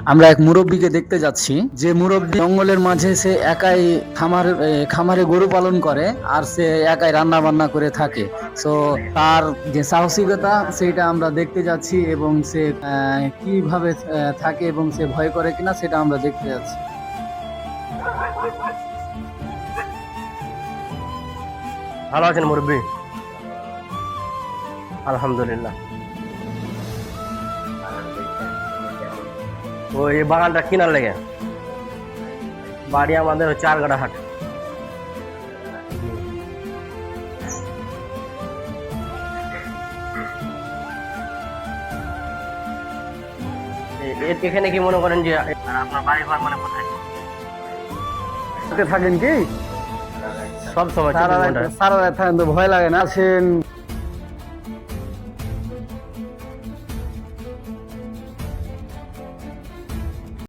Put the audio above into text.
আমরা এক মুরব্বীকে দেখতে যাচ্ছি, যে মুরব্বী জঙ্গলের মাঝে সে একাই খামারে গরু পালন করে আর সে একাই রান্না বান্না করে থাকে। সো তার যে সাহসিকতা সেটা আমরা দেখতে যাচ্ছি, এবং সে কিভাবে থাকে এবং সে ভয় করে কিনা সেটা আমরা দেখতে যাচ্ছি। ভালো আছেন মুরব্বী? আলহামদুলিল্লাহ। তো এই বাগানটা কিনার লেগে বাড়ি আমাদের হচ্ছে চারগাড়াহাট। এখানে কি মনে করেন যে আপনার বাড়ি ঘর মানে কোথায় থাকেন কি সব সময় সারা রাত থাকেন তো ভয় লাগে না? আসেন